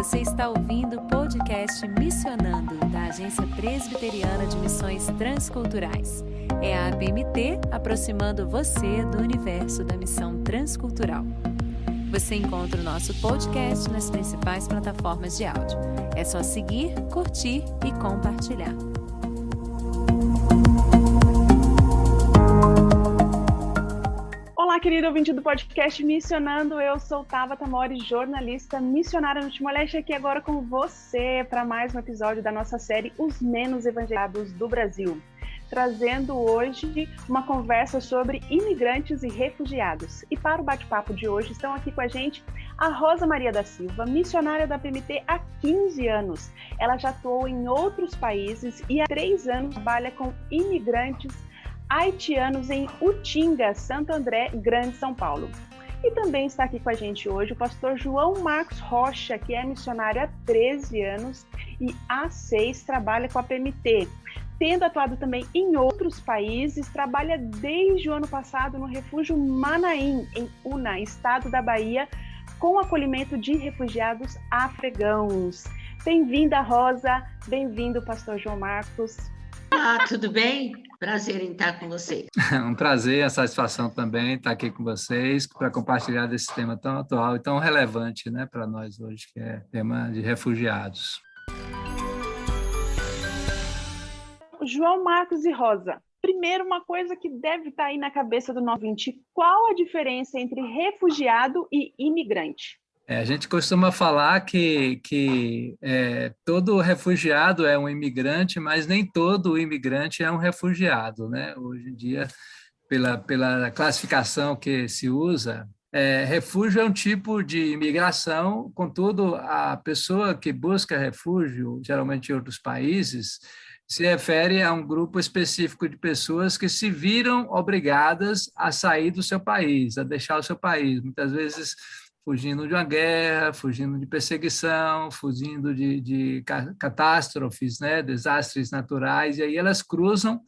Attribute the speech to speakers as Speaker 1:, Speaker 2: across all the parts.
Speaker 1: Você está ouvindo o podcast Missionando, da Agência Presbiteriana de Missões Transculturais. É a APMT aproximando você do universo da missão transcultural. Você encontra o nosso podcast nas principais plataformas de áudio. É só seguir, curtir e compartilhar.
Speaker 2: Olá, querido ouvinte do podcast Missionando, eu sou Tabata Mori, jornalista missionária no Timor-Leste, aqui agora com você para mais um episódio da nossa série Os Menos Evangelizados do Brasil, trazendo hoje uma conversa sobre imigrantes e refugiados. E para o bate-papo de hoje estão aqui com a gente a Rosa Maria da Silva, missionária da PMT há 15 anos. Ela já atuou em outros países e há 3 anos trabalha com imigrantes haitianos em Utinga, Santo André, Grande São Paulo. E também está aqui com a gente hoje o pastor João Marcos Rocha, que é missionário há 13 anos e há 6 trabalha com a PMT. Tendo atuado também em outros países, trabalha desde o ano passado no refúgio Manaim, em Una, estado da Bahia, com acolhimento de refugiados afegãos. Bem-vinda, Rosa. Bem-vindo, pastor João Marcos.
Speaker 3: Tudo bem? Prazer em estar com vocês.
Speaker 4: Um prazer, a satisfação também estar aqui com vocês para compartilhar desse tema tão atual e tão relevante, né, para nós hoje, que é o tema de refugiados.
Speaker 2: João Marcos e Rosa, primeiro uma coisa que deve estar aí na cabeça do nosso ouvinte, qual a diferença entre refugiado e imigrante?
Speaker 4: A gente costuma falar que todo refugiado é um imigrante, mas nem todo imigrante é um refugiado, né? Hoje em dia, pela classificação que se usa, refúgio é um tipo de imigração, contudo, a pessoa que busca refúgio, geralmente em outros países, se refere a um grupo específico de pessoas que se viram obrigadas a sair do seu país, a deixar o seu país, muitas vezes fugindo de uma guerra, fugindo de perseguição, fugindo de catástrofes, né, desastres naturais, e aí elas cruzam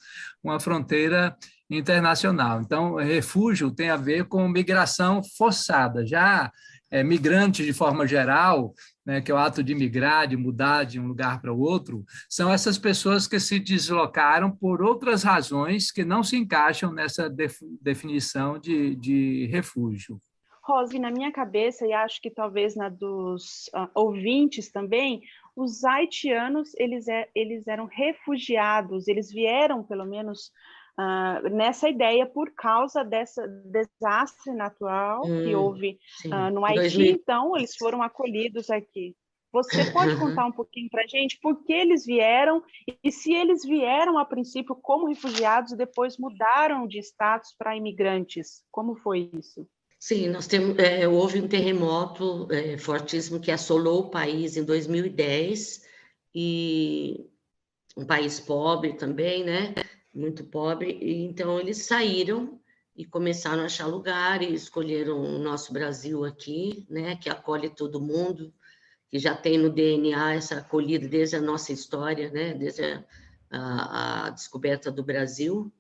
Speaker 4: uma fronteira internacional. Então, refúgio tem a ver com migração forçada. Já migrante, de forma geral, né, que é o ato de migrar, de mudar de um lugar para o outro, são essas pessoas que se deslocaram por outras razões que não se encaixam nessa definição de refúgio.
Speaker 2: Rosa, na minha cabeça, e acho que talvez na dos ouvintes também, os haitianos, eles eram refugiados, eles vieram, pelo menos, nessa ideia por causa desse desastre natural que houve no Haiti, 2000. Então eles foram acolhidos aqui. Você pode contar um pouquinho para a gente por que eles vieram e se eles vieram a princípio como refugiados e depois mudaram de status para imigrantes? Como foi isso?
Speaker 3: Sim, houve um terremoto fortíssimo que assolou o país em 2010 e um país pobre também, né? Muito pobre. E, então, eles saíram e começaram a achar lugar e escolheram o nosso Brasil aqui, né? Que acolhe todo mundo, que já tem no DNA essa acolhida desde a nossa história, né? Desde a descoberta do Brasil.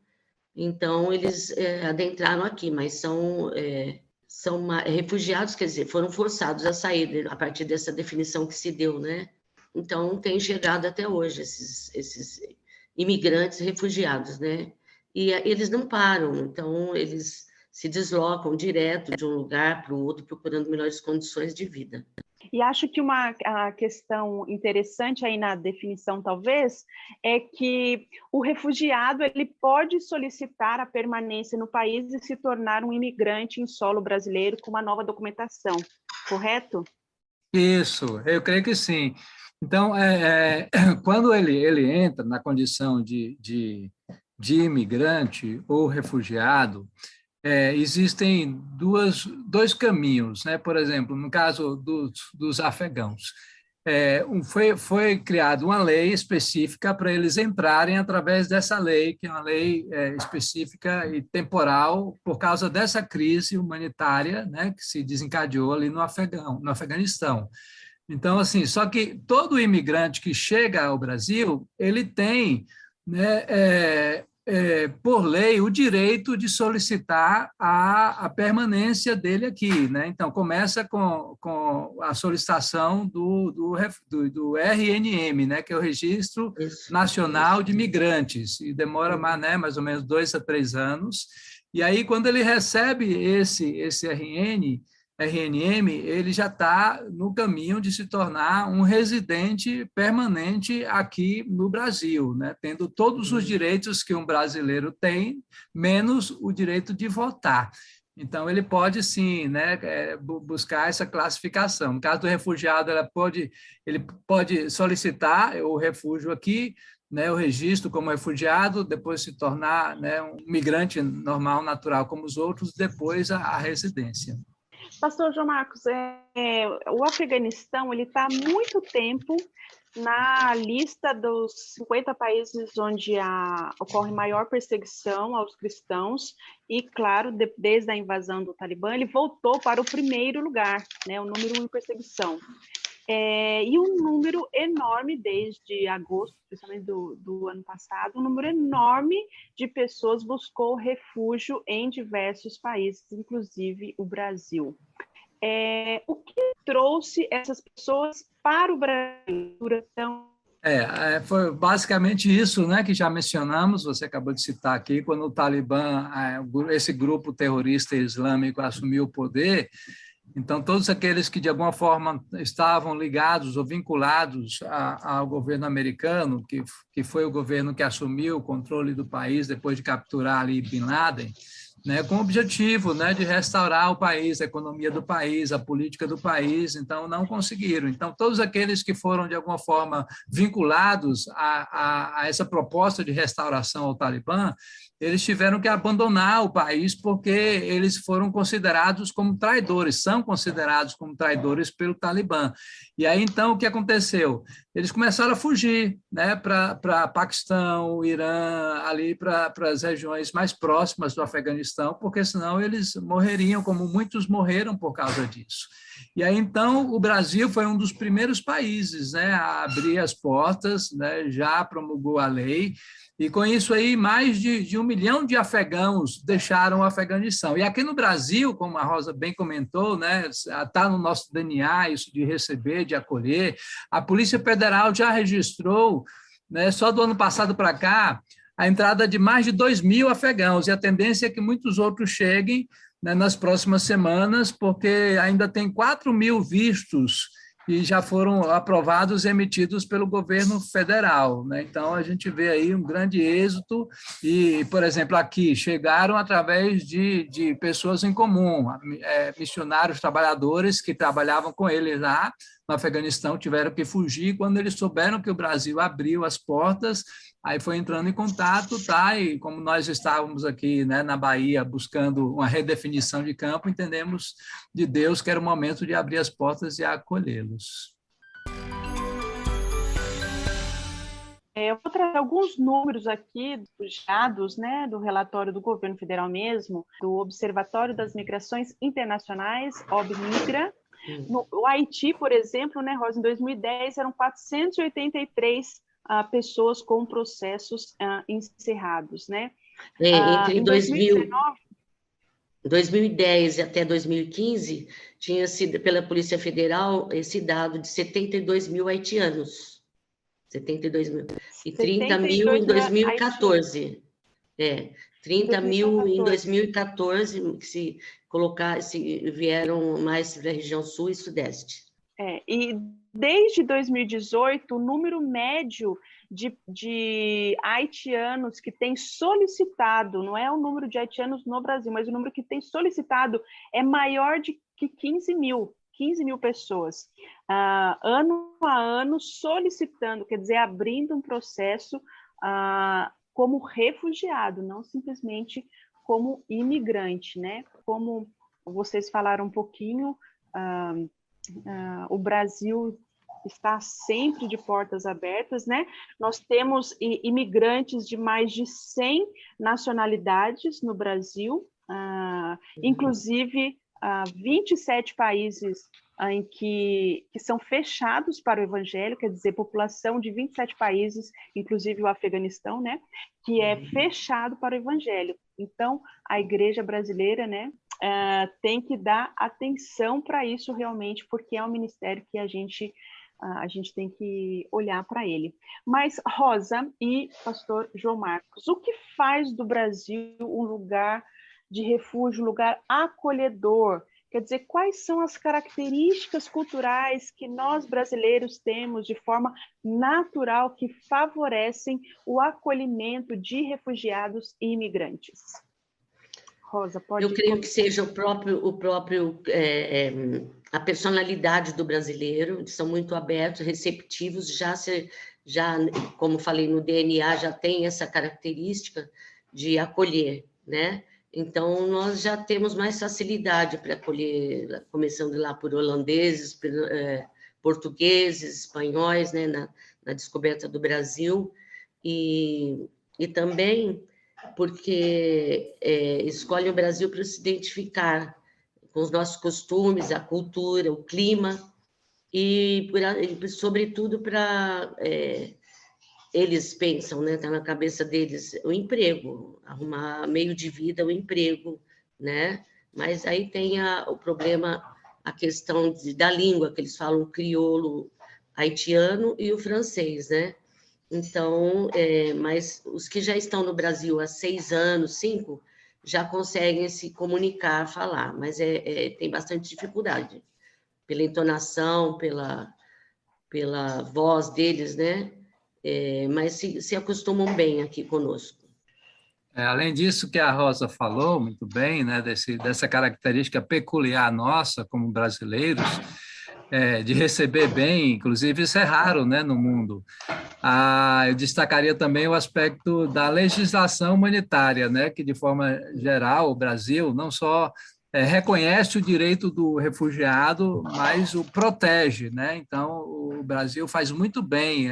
Speaker 3: Então, eles adentraram aqui, mas são refugiados, quer dizer, foram forçados a sair a partir dessa definição que se deu, né? Então, tem chegado até hoje esses imigrantes refugiados, né? E eles não param, então eles se deslocam direto de um lugar para o outro, procurando melhores condições de vida.
Speaker 2: E acho que uma questão interessante aí na definição, talvez, é que o refugiado ele pode solicitar a permanência no país e se tornar um imigrante em solo brasileiro com uma nova documentação, correto?
Speaker 4: Isso, eu creio que sim. Então, quando ele entra na condição de imigrante ou refugiado, existem dois caminhos, né? Por exemplo, no caso dos afegãos, foi criada uma lei específica para eles entrarem através dessa lei, que é uma lei específica e temporal por causa dessa crise humanitária, né, que se desencadeou ali no Afeganistão. Então, assim, só que todo imigrante que chega ao Brasil, ele tem, né, por lei, o direito de solicitar a permanência dele aqui, né? Então, começa com a solicitação do RNM, né? Que é o Registro Nacional de Migrantes, e demora mais ou menos 2 a 3 anos. E aí, quando ele recebe esse RNM, ele já está no caminho de se tornar um residente permanente aqui no Brasil, né? Tendo todos os direitos que um brasileiro tem, menos o direito de votar. Então, ele pode, sim, né, buscar essa classificação. No caso do refugiado, ele pode solicitar o refúgio aqui, né, o registro como refugiado, depois se tornar, né, um migrante normal, natural, como os outros, depois a residência.
Speaker 2: Pastor João Marcos, o Afeganistão está há muito tempo na lista dos 50 países onde ocorre maior perseguição aos cristãos e, claro, desde a invasão do Talibã, ele voltou para o primeiro lugar, né, o número 1 em perseguição. E um número enorme desde agosto, principalmente do ano passado, um número enorme de pessoas buscou refúgio em diversos países, inclusive o Brasil. O que trouxe essas pessoas para o Brasil?
Speaker 4: Foi basicamente isso, né, que já mencionamos, você acabou de citar aqui, quando o Talibã, esse grupo terrorista islâmico, assumiu o poder. Então, todos aqueles que, de alguma forma, estavam ligados ou vinculados ao governo americano, que foi o governo que assumiu o controle do país depois de capturar ali Bin Laden, né, com o objetivo, né, de restaurar o país, a economia do país, a política do país, então não conseguiram. Então, todos aqueles que foram, de alguma forma, vinculados a essa proposta de restauração ao Talibã, eles tiveram que abandonar o país porque eles foram considerados como traidores, são considerados como traidores pelo Talibã. E aí, então, o que aconteceu? Eles começaram a fugir, né, para Paquistão, Irã, ali para as regiões mais próximas do Afeganistão, porque senão eles morreriam, como muitos morreram por causa disso. E aí, então, o Brasil foi um dos primeiros países, né, a abrir as portas, né, já promulgou a lei, e com isso aí mais de 1 milhão de afegãos deixaram o Afeganistão. E aqui no Brasil, como a Rosa bem comentou, né, está no nosso DNA isso de receber, de acolher. A Polícia Federal já registrou, né, só do ano passado para cá, a entrada de mais de 2.000 afegãos, e a tendência é que muitos outros cheguem, né, nas próximas semanas, porque ainda tem 4.000 vistos e já foram aprovados e emitidos pelo governo federal, né? Então, a gente vê aí um grande êxito e, por exemplo, aqui chegaram através de pessoas em comum, missionários, trabalhadores que trabalhavam com eles lá no Afeganistão, tiveram que fugir quando eles souberam que o Brasil abriu as portas, aí foi entrando em contato, tá? E como nós estávamos aqui, né, na Bahia buscando uma redefinição de campo, entendemos de Deus que era o momento de abrir as portas e acolhê-los.
Speaker 2: Eu vou trazer alguns números aqui dos dados, né, do relatório do governo federal mesmo, do Observatório das Migrações Internacionais, OBMIGRA. No Haiti, por exemplo, né, Rosa, em 2010 eram 483 pessoas com processos encerrados, né?
Speaker 3: Entre
Speaker 2: em 2019...
Speaker 3: 2010 até 2015, tinha sido, pela Polícia Federal, esse dado de 72 mil haitianos. 72 mil. E 30 mil em 2014. 30 mil em 2014, que se vieram mais da região sul e sudeste.
Speaker 2: E desde 2018, o número médio de haitianos que tem solicitado, não é o número de haitianos no Brasil, mas o número que tem solicitado é maior que 15 mil pessoas, ano a ano solicitando, quer dizer, abrindo um processo como refugiado, não simplesmente como imigrante, né? Como vocês falaram um pouquinho, o Brasil está sempre de portas abertas, né? Nós temos imigrantes de mais de 100 nacionalidades no Brasil, inclusive 27 países que são fechados para o evangelho, quer dizer, população de 27 países, inclusive o Afeganistão, né, que é fechado para o evangelho. Então, a igreja brasileira, né, tem que dar atenção para isso realmente, porque é um ministério que a gente tem que olhar para ele. Mas, Rosa e pastor João Marcos, o que faz do Brasil um lugar de refúgio, um lugar acolhedor? Quer dizer, quais são as características culturais que nós brasileiros temos de forma natural que favorecem o acolhimento de refugiados e imigrantes? Rosa, pode
Speaker 3: Eu creio
Speaker 2: começar.
Speaker 3: que seja a personalidade do brasileiro, eles são muito abertos, receptivos, já, como falei, no DNA já tem essa característica de acolher, né? Então, nós já temos mais facilidade para acolher, começando lá por holandeses, portugueses, espanhóis, né, na descoberta do Brasil, e também porque escolhem o Brasil para se identificar com os nossos costumes, a cultura, o clima, e sobretudo para... eles pensam, né, está na cabeça deles, o emprego, arrumar meio de vida, o emprego, né? Mas aí tem o problema, a questão da língua, que eles falam o crioulo haitiano e o francês, né? Então, mas os que já estão no Brasil há 6 anos, 5, já conseguem se comunicar, falar, mas tem bastante dificuldade, pela entonação, pela voz deles, né? Mas se acostumam bem aqui conosco.
Speaker 4: Além disso que a Rosa falou muito bem, né, dessa característica peculiar nossa como brasileiros, de receber bem, inclusive isso é raro, né, no mundo. Eu destacaria também o aspecto da legislação humanitária, né, que de forma geral o Brasil não só reconhece o direito do refugiado, mas o protege, né? Então, o Brasil faz muito bem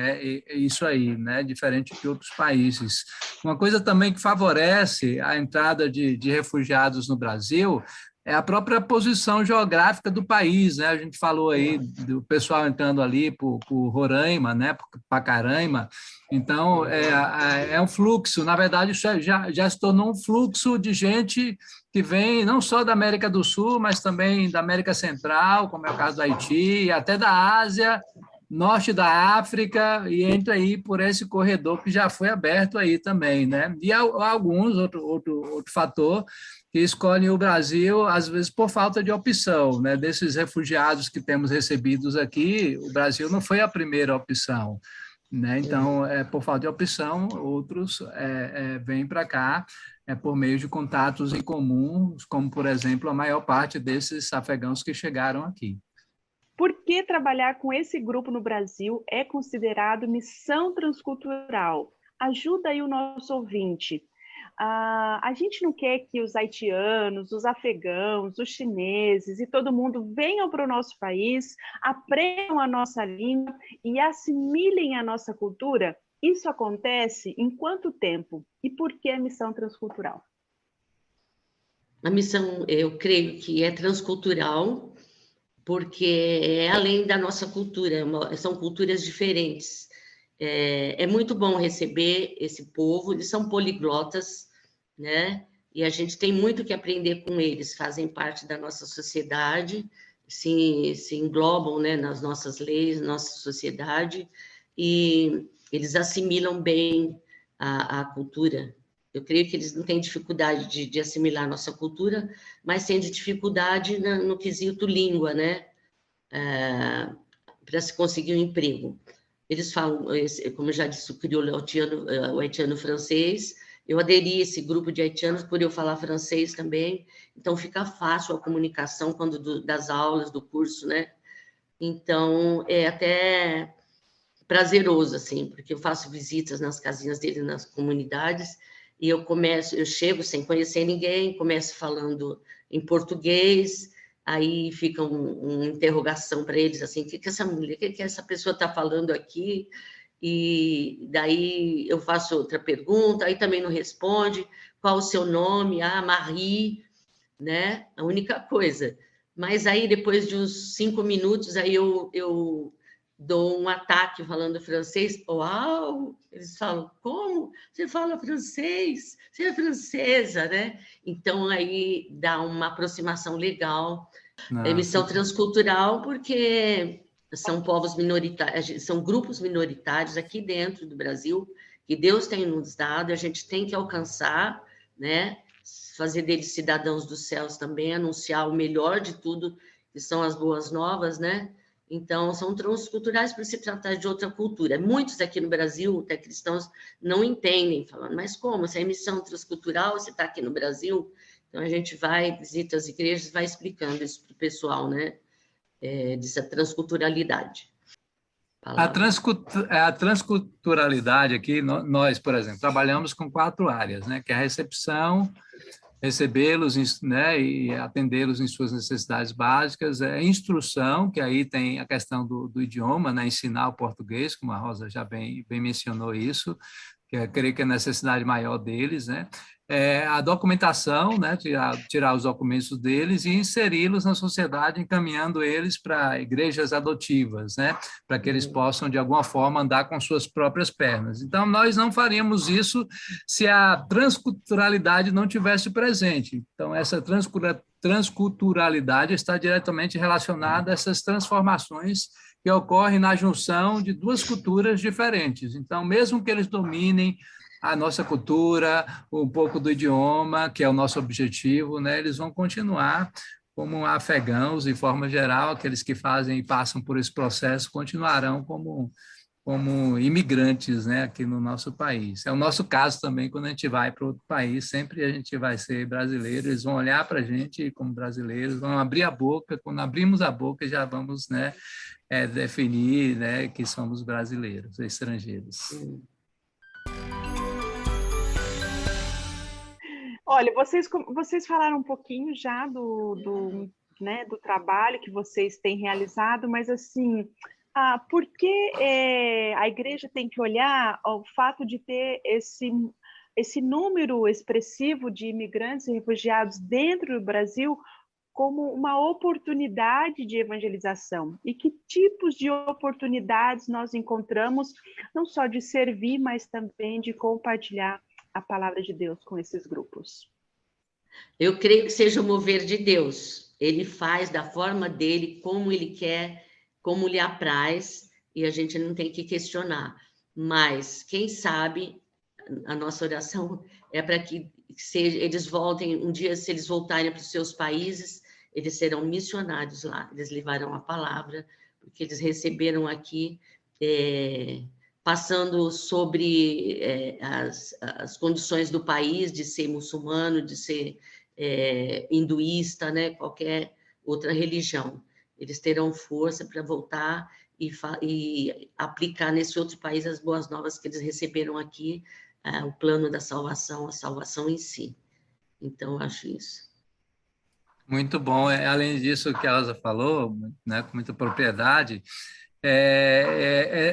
Speaker 4: isso aí, né? Diferente de outros países. Uma coisa também que favorece a entrada de refugiados no Brasil é a própria posição geográfica do país, né? A gente falou aí do pessoal entrando ali por Roraima, né? Por Pacaraima. Então, é um fluxo. Na verdade, isso já se tornou um fluxo de gente que vem não só da América do Sul, mas também da América Central, como é o caso do Haiti, e até da Ásia, norte da África, e entra aí por esse corredor que já foi aberto aí também, né? E alguns, outro fator, que escolhem o Brasil, às vezes, por falta de opção, né? Desses refugiados que temos recebidos aqui, o Brasil não foi a primeira opção, né? Então, por falta de opção, outros vêm para cá por meio de contatos em comum, como, por exemplo, a maior parte desses afegãos que chegaram aqui.
Speaker 2: Por que trabalhar com esse grupo no Brasil é considerado missão transcultural? Ajuda aí o nosso ouvinte. A gente não quer que os haitianos, os afegãos, os chineses e todo mundo venham para o nosso país, aprendam a nossa língua e assimilem a nossa cultura? Isso acontece em quanto tempo? E por que a missão transcultural?
Speaker 3: A missão, eu creio que é transcultural, porque é além da nossa cultura, são culturas diferentes. É muito bom receber esse povo, eles são poliglotas, né? E a gente tem muito que aprender com eles, fazem parte da nossa sociedade, se englobam, né, nas nossas leis, nossa sociedade, e eles assimilam bem a cultura. Eu creio que eles não têm dificuldade de assimilar a nossa cultura, mas têm dificuldade no quesito língua, né? Para se conseguir um emprego. Eles falam, como eu já disse, o crioulo o haitiano francês. Eu aderi a esse grupo de haitianos por eu falar francês também, então fica fácil a comunicação das aulas, do curso, né? Então, é até prazeroso, assim, porque eu faço visitas nas casinhas dele, nas comunidades, e eu chego sem conhecer ninguém, começo falando em português, aí fica uma interrogação para eles, assim, o que essa mulher, o que essa pessoa está falando aqui? E daí eu faço outra pergunta, aí também não responde, qual o seu nome? Marie. né? A única coisa. Mas aí, depois de uns 5 minutos, aí eu dou um ataque falando francês. Uau! Eles falam, como? Você fala francês? Você é francesa, né? Então, aí dá uma aproximação legal. A
Speaker 4: Não,
Speaker 3: emissão transcultural, porque são povos minoritários, são grupos minoritários aqui dentro do Brasil, que Deus tem nos dado, a gente tem que alcançar, né? Fazer deles cidadãos dos céus também, anunciar o melhor de tudo, que são as boas novas, né? Então, são transculturais por se tratar de outra cultura. Muitos aqui no Brasil, até cristãos, não entendem, falando, mas como? Se é missão transcultural, você está aqui no Brasil? Então, a gente vai, visita as igrejas, vai explicando isso para o pessoal, né? Dessa transculturalidade.
Speaker 4: A transculturalidade aqui, nós, por exemplo, trabalhamos com 4 áreas, né? Que é a recepção, recebê-los, né, e atendê-los em suas necessidades básicas, a instrução, que aí tem a questão do idioma, né, ensinar o português, como a Rosa já bem mencionou isso, que eu creio que é a necessidade maior deles, né? A documentação, né, tirar os documentos deles e inseri-los na sociedade, encaminhando eles para igrejas adotivas, né, para que eles possam, de alguma forma, andar com suas próprias pernas. Então, nós não faríamos isso se a transculturalidade não tivesse presente. Então, essa transculturalidade está diretamente relacionada a essas transformações que ocorrem na junção de 2 culturas diferentes. Então, mesmo que eles dominem a nossa cultura, um pouco do idioma, que é o nosso objetivo, né, eles vão continuar como afegãos, de forma geral, aqueles que fazem e passam por esse processo continuarão como imigrantes, né, aqui no nosso país. É o nosso caso também, quando a gente vai para outro país, sempre a gente vai ser brasileiro, eles vão olhar para a gente como brasileiros, vão abrir a boca, quando abrimos a boca já vamos, né, definir, né, que somos brasileiros, estrangeiros.
Speaker 2: Olha, vocês falaram um pouquinho já né, do trabalho que vocês têm realizado, mas assim, por que a igreja tem que olhar o fato de ter esse número expressivo de imigrantes e refugiados dentro do Brasil como uma oportunidade de evangelização? E que tipos de oportunidades nós encontramos, não só de servir, mas também de compartilhar a palavra de Deus com esses grupos?
Speaker 3: Eu creio que seja o mover de Deus. Ele faz da forma dele, como ele quer, como lhe apraz, e a gente não tem que questionar. Mas, quem sabe, a nossa oração é para que eles voltem, um dia, se eles voltarem para os seus países, eles serão missionários lá, eles levarão a palavra, porque eles receberam aqui, passando sobre as condições do país, de ser muçulmano, de ser hinduísta, né, qualquer outra religião. Eles terão força para voltar e aplicar nesse outro país as boas novas que eles receberam aqui, o plano da salvação, a salvação em si. Então, eu acho isso.
Speaker 4: Muito bom. Além disso que a Rosa falou, né, com muita propriedade,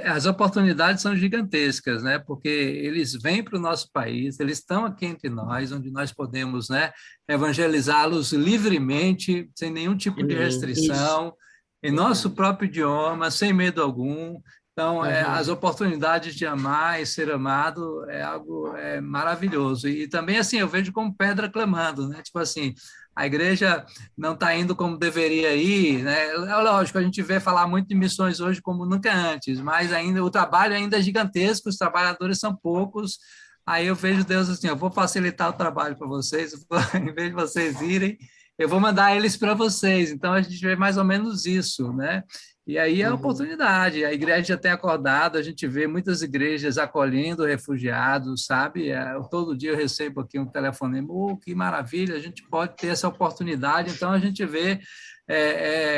Speaker 4: as oportunidades são gigantescas, né? Porque eles vêm para o nosso país, eles estão aqui entre nós, onde nós podemos, né, evangelizá-los livremente, sem nenhum tipo de restrição, isso. Em nosso próprio idioma, sem medo algum. Então, as oportunidades de amar e ser amado é algo maravilhoso. E também, assim, eu vejo como pedra clamando, né? Tipo assim, a igreja não está indo como deveria ir, né? É lógico, a gente vê falar muito de missões hoje como nunca antes, mas ainda o trabalho ainda é gigantesco, os trabalhadores são poucos. Aí eu vejo Deus assim, eu vou facilitar o trabalho para vocês, em vez de vocês irem, eu vou mandar eles para vocês. Então, a gente vê mais ou menos isso, né? E aí é a oportunidade, a igreja tem acordado, a gente vê muitas igrejas acolhendo refugiados, sabe? Todo dia eu recebo aqui um telefonema, que maravilha, a gente pode ter essa oportunidade, então a gente vê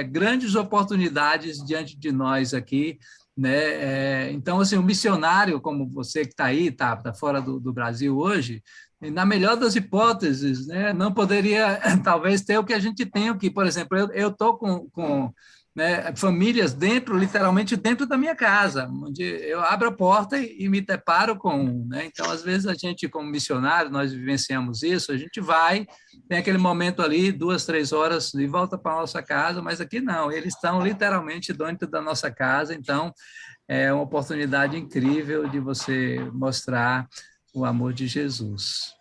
Speaker 4: grandes oportunidades diante de nós aqui, né? Então, assim, o missionário, como você que está aí, tá fora do Brasil hoje, na melhor das hipóteses, né, não poderia, talvez, ter o que a gente tem aqui. Por exemplo, eu estou com né, famílias literalmente dentro da minha casa, onde eu abro a porta e me deparo com um. Né? Então, às vezes, a gente, como missionário, nós vivenciamos isso, a gente vai, tem aquele momento ali, 2, 3 horas, e volta para a nossa casa, mas aqui não, eles estão literalmente dentro da nossa casa, então é uma oportunidade incrível de você mostrar o amor de Jesus.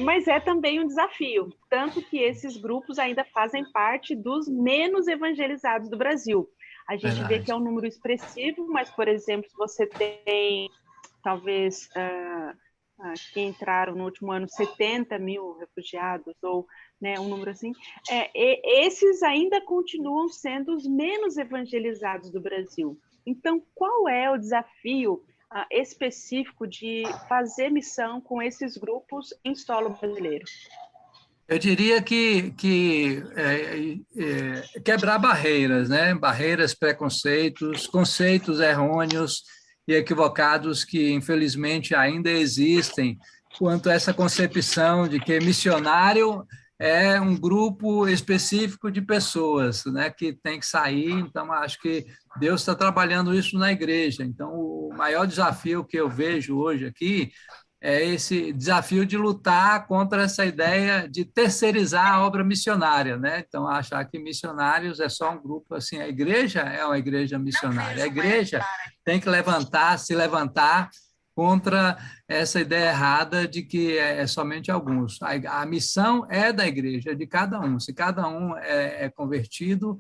Speaker 2: Mas é também um desafio, tanto que esses grupos ainda fazem parte dos menos evangelizados do Brasil. A gente vê que é um número expressivo, mas, por exemplo, se você tem, talvez, que entraram no último ano 70 mil refugiados, ou né, um número assim, esses ainda continuam sendo os menos evangelizados do Brasil. Então, qual é o desafio específico de fazer missão com esses grupos em solo brasileiro?
Speaker 4: Eu diria que quebrar barreiras, né? Barreiras, preconceitos, conceitos errôneos e equivocados que, infelizmente, ainda existem quanto a essa concepção de que missionário é um grupo específico de pessoas, né, que tem que sair. Então, acho que Deus está trabalhando isso na igreja. Então, o maior desafio que eu vejo hoje aqui é esse desafio de lutar contra essa ideia de terceirizar a obra missionária, né? Então, achar que missionários é só um grupo, assim, a igreja é uma igreja missionária. A igreja tem que se levantar contra essa ideia errada de que é somente alguns. A missão é da igreja, é de cada um. Se cada um é convertido,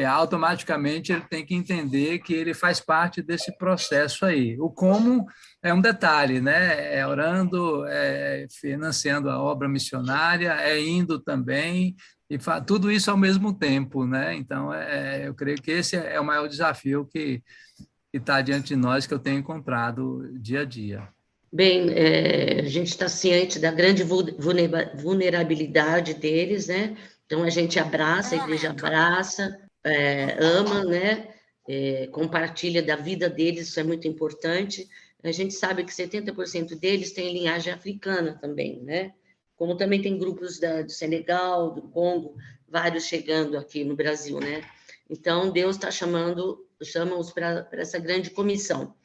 Speaker 4: automaticamente ele tem que entender que ele faz parte desse processo aí. O como é um detalhe, né? É orando, é financiando a obra missionária, é indo também, e tudo isso ao mesmo tempo, né? Então, eu creio que esse é o maior desafio que está diante de nós, que eu tenho encontrado dia a dia.
Speaker 3: Bem, a gente está ciente da grande vulnerabilidade deles, né? Então, a gente abraça, a igreja abraça, ama, né? Compartilha da vida deles, isso é muito importante. A gente sabe que 70% deles têm linhagem africana também, né? Como também tem grupos do Senegal, do Congo, vários chegando aqui no Brasil, né? Então, Deus está chama-os para essa grande comissão.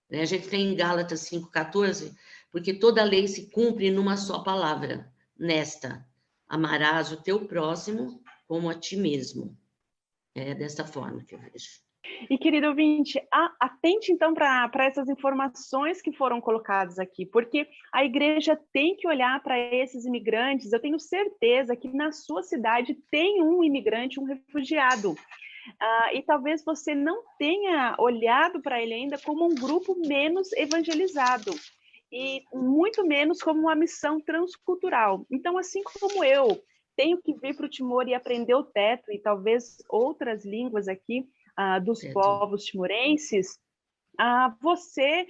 Speaker 3: A gente tem em Gálatas 5,14, porque toda lei se cumpre numa só palavra, nesta: amarás o teu próximo como a ti mesmo. É dessa forma que eu vejo.
Speaker 2: E, querido ouvinte, atente então para essas informações que foram colocadas aqui, porque a igreja tem que olhar para esses imigrantes. Eu tenho certeza que na sua cidade tem um imigrante, um refugiado. E talvez você não tenha olhado para ele ainda como um grupo menos evangelizado, e muito menos como uma missão transcultural. Então, assim como eu tenho que vir para o Timor e aprender o teto, e talvez outras línguas aqui dos povos timorenses, você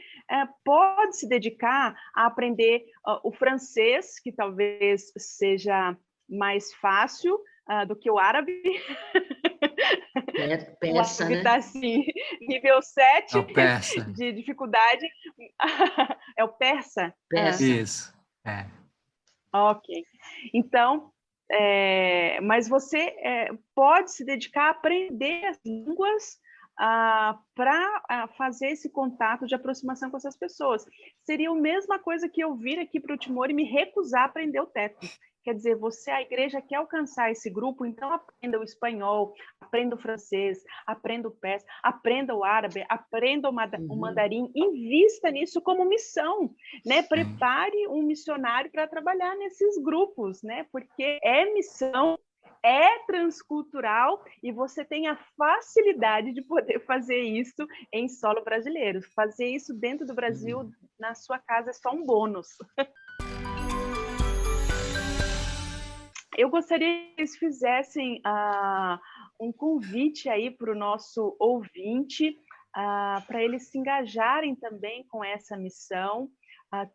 Speaker 2: pode se dedicar a aprender o francês, que talvez seja mais fácil do que o árabe.
Speaker 3: Persa, né?
Speaker 2: Está assim, nível 7 de dificuldade. É o persa?
Speaker 3: Persa.
Speaker 4: Isso.
Speaker 2: Ok. Então, mas você pode se dedicar a aprender as línguas para fazer esse contato de aproximação com essas pessoas. Seria a mesma coisa que eu vir aqui para o Timor e me recusar a aprender o teto. Quer dizer, a igreja quer alcançar esse grupo, então aprenda o espanhol, aprenda o francês, aprenda o persa, aprenda o árabe, aprenda o mandarim, invista nisso como missão, né? Prepare um missionário para trabalhar nesses grupos, né? Porque é missão, é transcultural, e você tem a facilidade de poder fazer isso em solo brasileiro. Fazer isso dentro do Brasil, na sua casa, é só um bônus. Eu gostaria que eles fizessem um convite aí para o nosso ouvinte, para eles se engajarem também com essa missão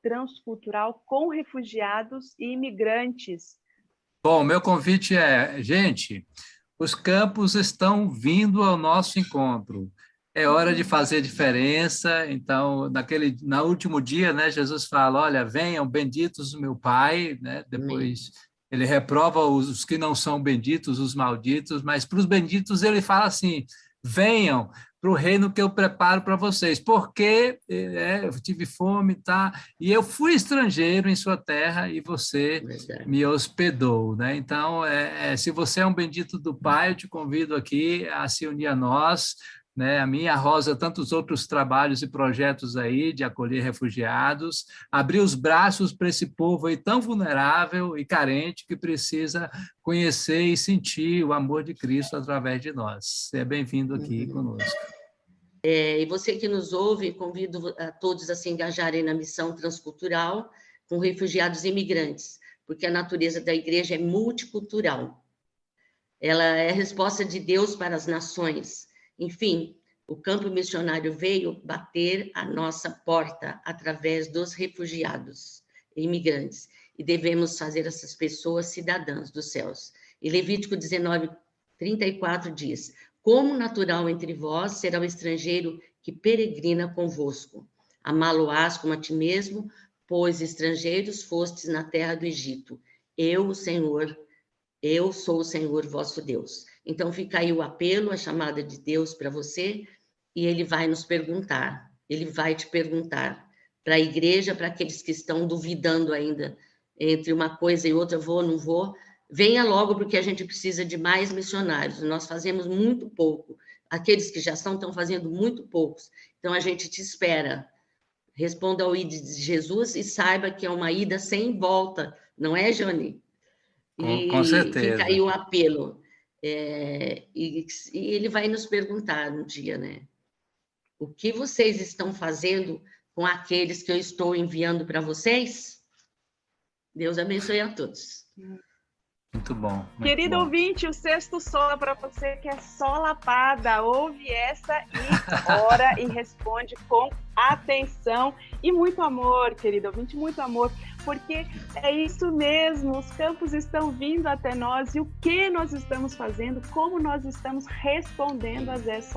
Speaker 2: transcultural com refugiados e imigrantes.
Speaker 4: Bom, meu convite gente, os campos estão vindo ao nosso encontro. É hora de fazer diferença. Então, no último dia, né, Jesus fala: olha, venham benditos do meu Pai, né? Depois ele reprova os que não são benditos, os malditos, mas para os benditos ele fala assim: venham para o reino que eu preparo para vocês, porque eu tive fome, tá? E eu fui estrangeiro em sua terra e você me hospedou, né? Então, se você é um bendito do Pai, eu te convido aqui a se unir a nós, né? A minha, a Rosa, tantos outros trabalhos e projetos aí de acolher refugiados, abrir os braços para esse povo aí tão vulnerável e carente que precisa conhecer e sentir o amor de Cristo através de nós. Seja bem-vindo aqui conosco.
Speaker 3: E você que nos ouve, convido a todos a se engajarem na missão transcultural com refugiados e imigrantes, porque a natureza da igreja é multicultural. Ela é a resposta de Deus para as nações. Enfim, o campo missionário veio bater a nossa porta através dos refugiados e imigrantes, e devemos fazer essas pessoas cidadãs dos céus. E Levítico 19:34 diz: como natural entre vós será o estrangeiro que peregrina convosco. Amá-lo-ás como a ti mesmo, pois estrangeiros fostes na terra do Egito. Eu sou o Senhor vosso Deus. Então fica aí o apelo, a chamada de Deus para você, e ele vai nos perguntar, ele vai te perguntar, para a igreja, para aqueles que estão duvidando ainda entre uma coisa e outra, vou ou não vou, venha logo, porque a gente precisa de mais missionários, nós fazemos muito pouco, aqueles que já estão fazendo muito poucos, então a gente te espera. Responda ao ID de Jesus e saiba que é uma ida sem volta, não é, Johnny?
Speaker 4: Com certeza.
Speaker 3: Fica aí o apelo. E ele vai nos perguntar um dia, né? O que vocês estão fazendo com aqueles que eu estou enviando para vocês? Deus abençoe a todos.
Speaker 4: Muito bom.
Speaker 2: Querido ouvinte, o sexto sola para você que é solapada. Ouve essa e ora e responde com atenção e muito amor, querido ouvinte, muito amor, porque é isso mesmo, os campos estão vindo até nós e o que nós estamos fazendo, como nós estamos respondendo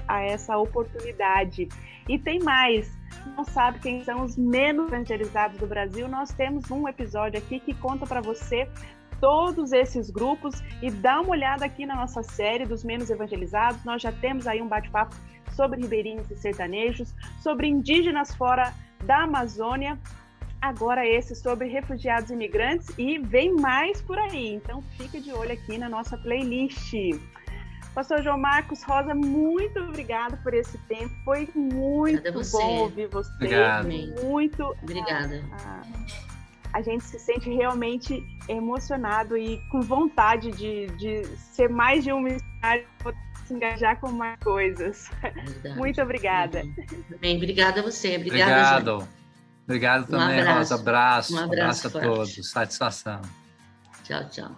Speaker 2: a essa oportunidade. E tem mais, não sabe quem são os menos evangelizados do Brasil? Nós temos um episódio aqui que conta para você todos esses grupos e dá uma olhada aqui na nossa série dos menos evangelizados. Nós já temos aí um bate-papo sobre ribeirinhos e sertanejos, sobre indígenas fora da Amazônia, agora esse sobre refugiados e imigrantes, e vem mais por aí, então fica de olho aqui na nossa playlist. Pastor João Marcos, Rosa, muito obrigada por esse tempo, foi muito bom ouvir você.
Speaker 4: Obrigado.
Speaker 3: Muito obrigada.
Speaker 2: A gente se sente realmente emocionado e com vontade de ser mais de um missionário, se engajar com mais coisas.
Speaker 3: Verdade.
Speaker 2: Muito obrigada.
Speaker 3: Bem, obrigada a você. Obrigado.
Speaker 4: João. Obrigado também, Rosa. Abraço.
Speaker 3: Um abraço
Speaker 4: a todos. Satisfação.
Speaker 3: Tchau, tchau.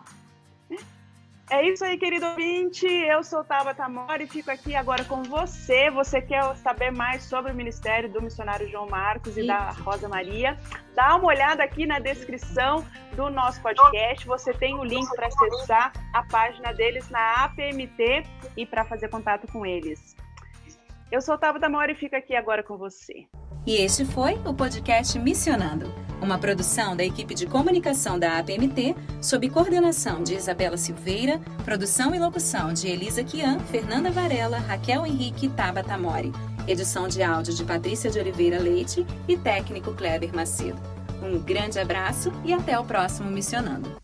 Speaker 2: É isso aí, querido ouvinte. Eu sou Tabata Mori e fico aqui agora com você. Você quer saber mais sobre o ministério do missionário João Marcos e da Rosa Maria? Dá uma olhada aqui na descrição do nosso podcast. Você tem o link para acessar a página deles na APMT e para fazer contato com eles. Eu sou Tabata Mori e fico aqui agora com você.
Speaker 1: E este foi o podcast Missionando, uma produção da equipe de comunicação da APMT, sob coordenação de Isabela Silveira, produção e locução de Elisa Kian, Fernanda Varela, Raquel Henrique e Tabata Mori, edição de áudio de Patrícia de Oliveira Leite e técnico Kleber Macedo. Um grande abraço e até o próximo Missionando.